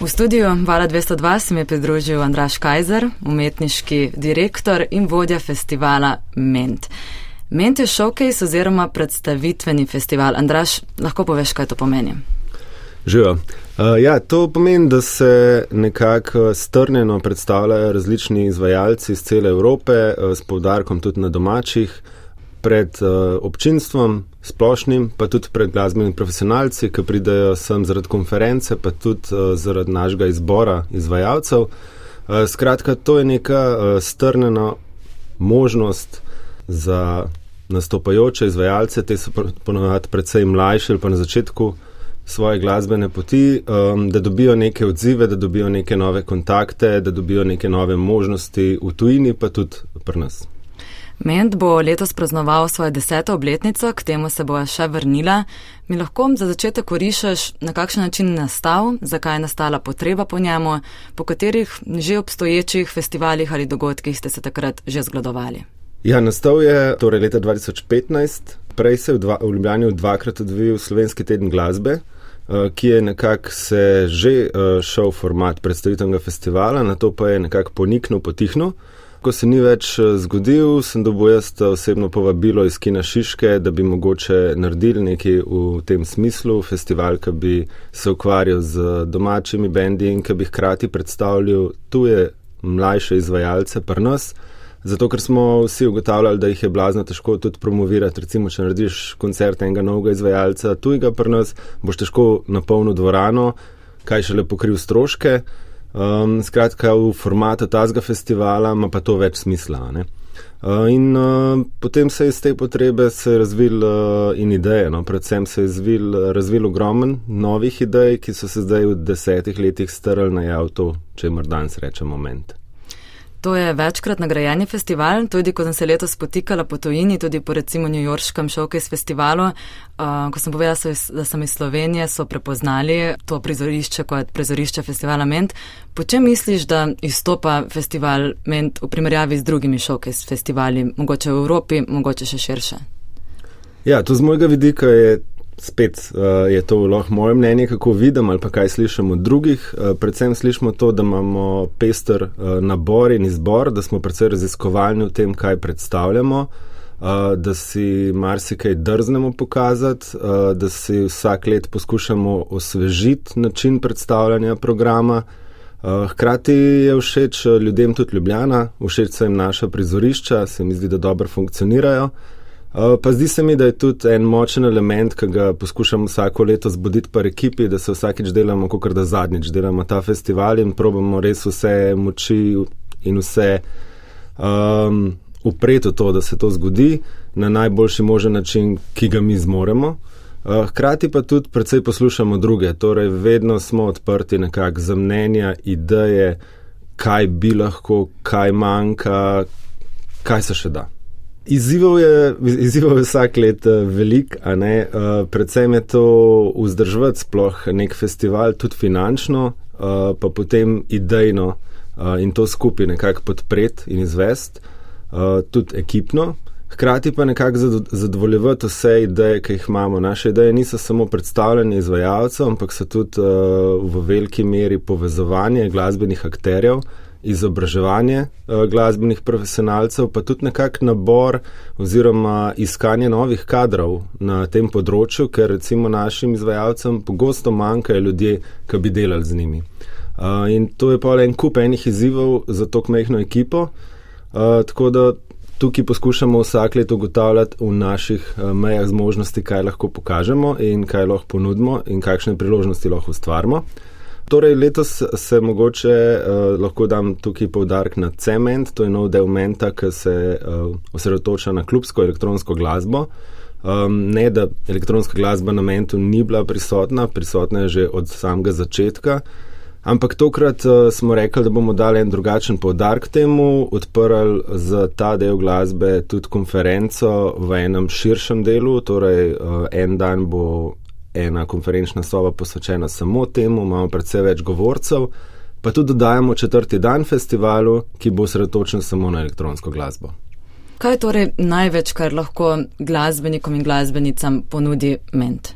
V studiu Vala 202 se mi je pridružil Andraž Kajzer, umetniški direktor in vodja festivala Ment. Ment je showcase oziroma predstavitveni festival. Andraž, lahko poveš, kaj to pomeni? Živijo. To pomeni, da se nekako strnjeno predstavljajo različni izvajalci iz cele Evrope, s poudarkom tudi na domačih, pred občinstvom splošnim, pa tudi pred glasbenimi profesionalci, ki pridejo sem zaradi konference, pa tudi zaradi našega izbora izvajalcev. Skratka, to je neka strnjena možnost za nastopajoče izvajalce, te so ponovadi precej mlajši ali pa na začetku svoje glasbene poti, da dobijo neke odzive, da dobijo neke nove kontakte, da dobijo neke nove možnosti v tujini, pa tudi pri nas. Ment bo letos praznoval svojo 10. obletnico, k temu se bo še vrnila. Mi lahko za začetek orišeš, na kakšen način je nastal, zakaj je nastala potreba po njemu, po katerih že obstoječih festivalih ali dogodkih ste se takrat že zgledovali? Nastal je torej leta 2015, prej se je v Ljubljani dvakrat odvijal Slovenski teden glasbe, ki je nekako se že šel format predstavitvenega festivala, nato pa je nekako poniknil, potihnil. Ko se ni več zgodil, sem dobil jaz osebno povabilo iz Kina Šiške, da bi mogoče naredili nekaj v tem smislu, festival, ki bi se ukvarjal z domačimi bendi in ki bi hkrati predstavljal tuje mlajše izvajalce pri nas, zato ker smo vsi ugotavljali, da jih je blazno težko tudi promovirati. Recimo, če narediš koncert enega novega izvajalca tujega pri nas, boš težko napolnil dvorano, kaj šele pokril stroške. Skratka, v formatu tazga festivala ima pa to več smisla. Potem se je iz te potrebe razvil in ideje. Predvsem se je razvil ogromen novih idej, ki so se zdaj v 10 letih strli na to, čemur danes rečemo Ment. To je večkrat nagrajeni festival, tudi ko sem se letos potikala po tujini, tudi po recimo newyorškem showcase festivalu, ko sem povedala, da sem iz Slovenije, so prepoznali to prizorišče kot prizorišče festivala Ment. Po čem misliš, da izstopa festival Ment v primerjavi z drugimi showcase festivali, mogoče v Evropi, mogoče še širše? To z mojega vidika je spet je to lahko moje mnenje, kako vidim ali pa kaj slišimo od drugih. Predvsem slišimo to, da imamo pester nabor in izbor, da smo precej raziskovalni v tem, kaj predstavljamo, da si marsikaj drznemo pokazati, da si vsak let poskušamo osvežiti način predstavljanja programa. Hkrati je všeč ljudem tudi Ljubljana, všeč so jim naša prizorišča, se mi zdi, da dobro funkcionirajo. Pa zdi se mi, da je tudi en močen element, ki ga poskušamo vsako leto zbuditi par ekipi, da se vsakič delamo, kakor da zadnjič delamo ta festival in probamo res vse moči in vse upreti v to, da se to zgodi na najboljši možen način, ki ga mi zmoremo. Hkrati pa tudi precej poslušamo druge, torej vedno smo odprti nekako za mnenja, ideje, kaj bi lahko, kaj manjka, kaj se še da. Izzivov je vsak let velik, predvsem je to vzdrževati sploh nek festival, tudi finančno, pa potem idejno in to skupaj nekako podpreti in izvesti, tudi ekipno. Hkrati pa nekako zadovoljevati vse ideje, ki jih imamo. Naše ideje niso samo predstavljanje izvajalcev, ampak so tudi v veliki meri povezovanje glasbenih akterjev, izobraževanje glasbenih profesionalcev, pa tudi nekako nabor oziroma iskanje novih kadrov na tem področju, ker recimo našim izvajalcem pogosto manjkajo ljudje, ki bi delali z njimi. In to je pa en kup enih izzivov za to majhno ekipo, tako da tukaj poskušamo vsak let ugotavljati v naših mejah zmožnosti, kaj lahko pokažemo in kaj lahko ponudimo in kakšne priložnosti lahko ustvarimo. Torej, letos se mogoče lahko dam tukaj poudarek na Cement, to je nov del Menta, ki se osredotoča na klubsko elektronsko glasbo. Ne, da elektronska glasba na Mentu ni bila prisotna je že od samega začetka, ampak tokrat smo rekli, da bomo dali en drugačen poudarek temu, odprli za ta del glasbe tudi konferenco v enem širšem delu, torej en dan bo ena konferenčna soba posvečena samo temu, imamo precej več govorcev, pa tudi dodajamo 4. dan festivalu, ki bo osredotočen samo na elektronsko glasbo. Kaj je torej največ, kar lahko glasbenikom in glasbenicam ponudi Ment?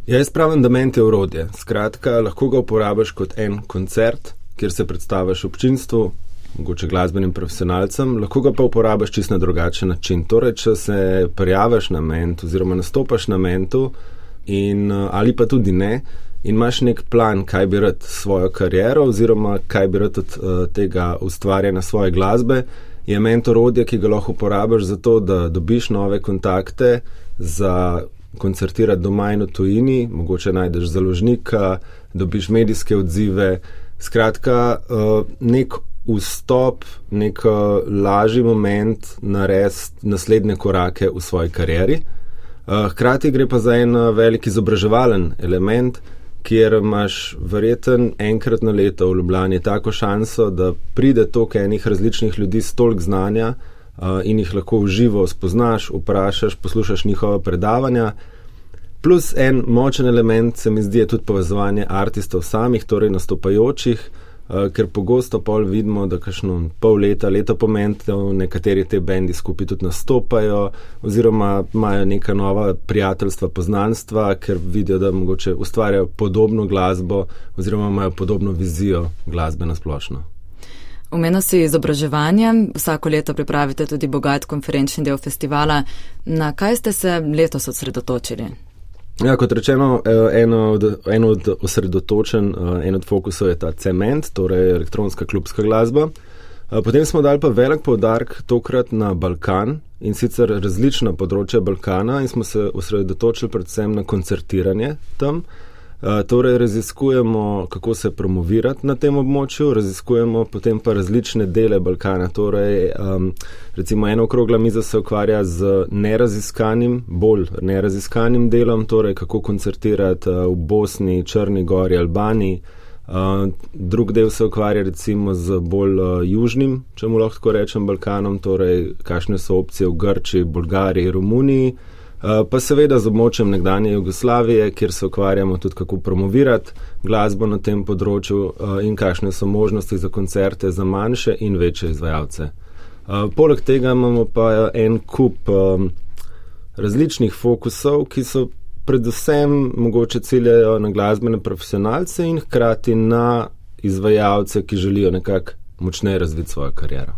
Jaz pravim, da ment je orodje. Skratka, lahko ga uporabiš kot en koncert, kjer se predstaviš občinstvu, mogoče glasbenim profesionalcem, lahko ga pa uporabiš čisto na drugačen način. Torej, če se prijaviš na ment oziroma nastopaš na mentu ali pa tudi ne in imaš nek plan, kaj bi rad svojo kariero oziroma kaj bi rad od tega ustvarjanja svoje glasbe, je ment orodje, ki ga lahko uporabiš za to, da dobiš nove kontakte za koncertirati doma in v tujini, mogoče najdeš založnika, dobiš medijske odzive, skratka, nek vstop, nek lažji moment narediti naslednje korake v svoji karieri. Hkrati gre pa za en velik izobraževalen element, kjer imaš verjeten enkrat na leto v Ljubljani tako šanso, da pride toliko enih različnih ljudi s toliko znanja in jih lahko v živo spoznaš, vprašaš, poslušaš njihova predavanja. Plus en močen element se mi zdi je tudi povezovanje artistov samih, torej nastopajočih, ker pogosto pol vidimo, da kakšno pol leta, leto po mentu nekateri te bendi skupaj tudi nastopajo oziroma imajo neka nova prijateljstva, poznanstva, ker vidijo, da mogoče ustvarjajo podobno glasbo oziroma imajo podobno vizijo glasbe na splošno. Omenil si izobraževanje, vsako leto pripravite tudi bogat konferenčni del festivala. Na kaj ste se letos osredotočili? Ja, kot rečeno, eno od osredotočen, en od fokusov je ta cement, torej elektronska klubska glasba. Potem smo dali pa velik poudarek tokrat na Balkan in sicer različna področja Balkana in smo se osredotočili predvsem na koncertiranje tam. Torej raziskujemo, kako se promovirati na tem območju, raziskujemo potem pa različne dele Balkana. Torej, recimo ena okrogla miza se ukvarja z bolj neraziskanim delom, torej kako koncertirati v Bosni, Črni gori, Albaniji. Drug del se ukvarja recimo z bolj južnim, če mu lahko tako rečem, Balkanom, torej kakšne so opcije v Grčiji, Bolgariji, Romuniji. Pa seveda z območjem nekdanje Jugoslavije, kjer se ukvarjamo tudi kako promovirati glasbo na tem področju in kakšne so možnosti za koncerte za manjše in večje izvajalce. Poleg tega imamo pa en kup različnih fokusov, ki so predvsem mogoče ciljajo na glasbene profesionalce in hkrati na izvajalce, ki želijo nekako močneje razviti svojo kariero.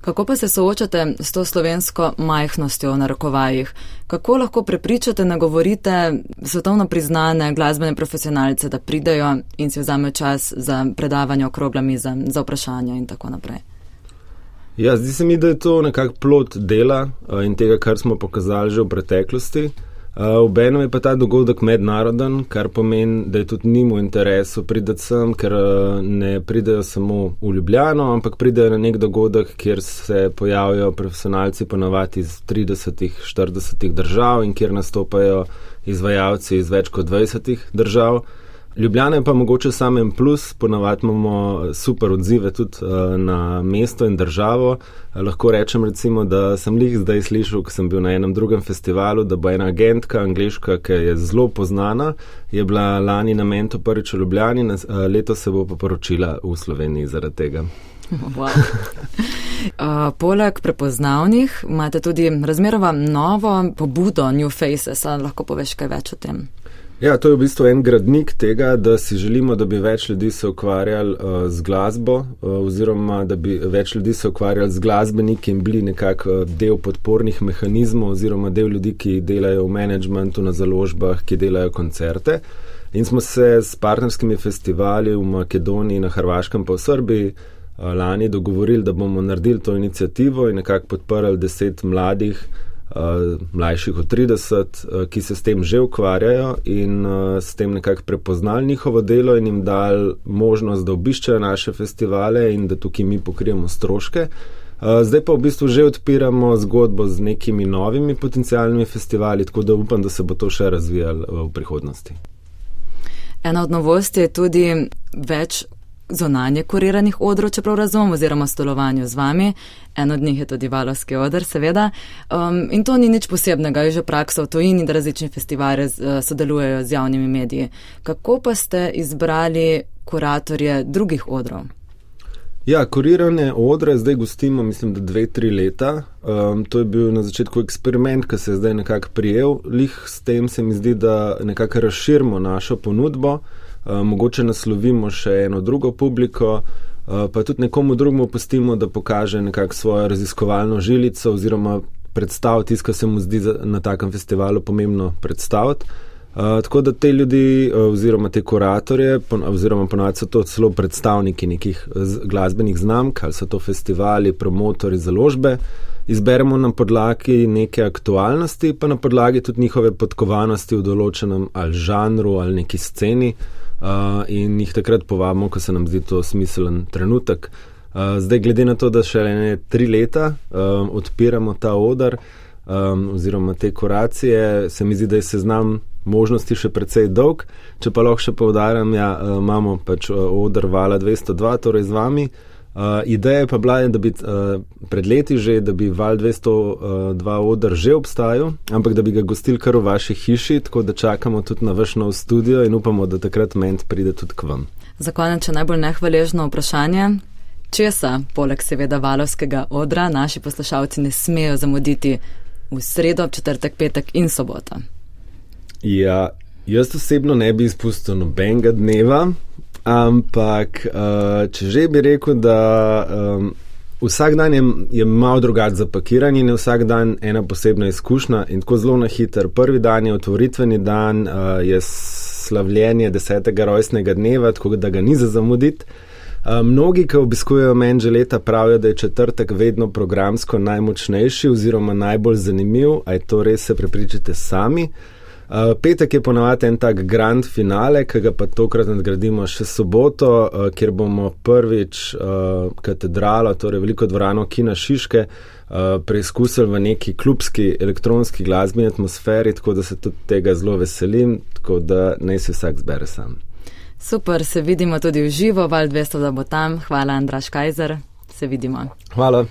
Kako pa se soočate s to slovensko majhnostjo v narekovajih? Kako lahko prepričate, nagovorite svetovno priznane glasbene profesionalce, da pridejo in si vzamejo čas za predavanje okrogla miza, za vprašanja in tako naprej? Ja, zdi se mi, da je to nekako plod dela in tega, kar smo pokazali že v preteklosti. Obenem je pa ta dogodek mednaroden, kar pomeni, da je tudi njim v interesu priti sem, ker ne pridejo samo v Ljubljano, ampak pridejo na nek dogodek, kjer se pojavijo profesionalci ponavadi iz 30-40 držav in kjer nastopajo izvajalci iz več kot 20 držav. Ljubljana je pa mogoče samem plus, ponavadi imamo super odzive tudi na mesto in državo. Lahko rečem recimo, da sem zdaj slišal, ko sem bil na enem drugem festivalu, da bo ena agentka angleška, ki je zelo poznana, je bila lani na mentu prvič v Ljubljani, letos se bo pa poročila v Sloveniji zaradi tega. Wow. Poleg prepoznavnih imate tudi razmeroma novo pobudo New Faces, lahko poveš kaj več o tem? Ja, to je v bistvu en gradnik tega, da si želimo, da bi več ljudi se ukvarjali z glasbo oziroma da bi več ljudi se ukvarjali z glasbeniki in bili nekako del podpornih mehanizmov oziroma del ljudi, ki delajo v managementu na založbah, ki delajo koncerte. In smo se s partnerskimi festivali v Makedoniji, na Hrvaškem pa v Srbiji lani dogovorili, da bomo naredili to inicijativo in nekako podprli 10 mlajših od 30, ki se s tem že ukvarjajo in s tem nekako prepoznali njihovo delo in jim dali možnost, da obiščajo naše festivale in da tukaj mi pokrijemo stroške. Zdaj pa v bistvu že odpiramo zgodbo z nekimi novimi potencialnimi festivali, tako da upam, da se bo to še razvijalo v prihodnosti. Ena od novosti je tudi več zonanje kuriranih odrov, čeprav razumem, oziroma stolovanju z vami. En od njih je tudi valovski oder, seveda. In to ni nič posebnega, je že praksa v tujini, da različni festivali sodelujejo z javnimi mediji. Kako pa ste izbrali kuratorje drugih odrov? Ja, kurirane odre zdaj gostimo, mislim, da 2-3 leta. To je bil na začetku eksperiment, ki se je zdaj nekako prijel. Lih s tem se mi zdi, da nekako razširimo našo ponudbo, mogoče naslovimo še eno drugo publiko, pa tudi nekomu drugemu pustimo, da pokaže nekako svojo raziskovalno žilico oziroma predstaviti tisto, kar se mu zdi na takem festivalu pomembno predstaviti. Tako da te ljudi oziroma te kuratorje, oziroma ponovadi so to celo predstavniki nekih glasbenih znamk, ali so to festivali, promotori, založbe, izberemo na podlagi neke aktualnosti, pa na podlagi tudi njihove podkovanosti v določenem ali žanru ali neki sceni in jih takrat povabimo, ko se nam zdi to smiselen trenutek. Zdaj, glede na to, da še 3 leta odpiramo ta oder oziroma te kuracije, se mi zdi, da je seznam možnosti še precej dolg. Če pa lahko še poudarjam, imamo pač oder Vala 202, torej z vami. Ideja pa bila, da bi pred leti že, da bi Val 202 oder že obstajal, ampak da bi ga gostili kar v vaši hiši, tako da čakamo tudi na vaš nov studio in upamo, da takrat ment pride tudi k vam. Za konec še najbolj nehvaležno vprašanje. Česa, poleg seveda valovskega odra, naši poslušalci ne smejo zamuditi v sredo, četrtek, petek in sobota? Ja, jaz osebno ne bi izpustil nobenega dneva, ampak če že bi rekel, da vsak dan je malo drugače zapakiranje in je vsak dan ena posebna izkušnja in tako zelo na hiter. Prvi dan je otvoritveni dan, je slavljenje 10. rojstnega dneva, tako da ga ni za zamuditi. Mnogi, ki obiskujejo meni že leta, pravijo, da je četrtek vedno programsko najmočnejši oziroma najbolj zanimiv, a je to res, se prepričate sami. Petek je ponavadi en tak grand finale, ki ga pa tokrat nadgradimo še soboto, kjer bomo prvič katedralo, torej veliko dvorano Kina Šiške, preizkusili v neki klubski elektronski glasbeni atmosferi, tako da se tudi tega zelo veselim, tako da naj se vsak zbere sam. Super, se vidimo tudi v živo, Val 200, da bo tam. Hvala, Andraž Kajzer. Se vidimo. Hvala.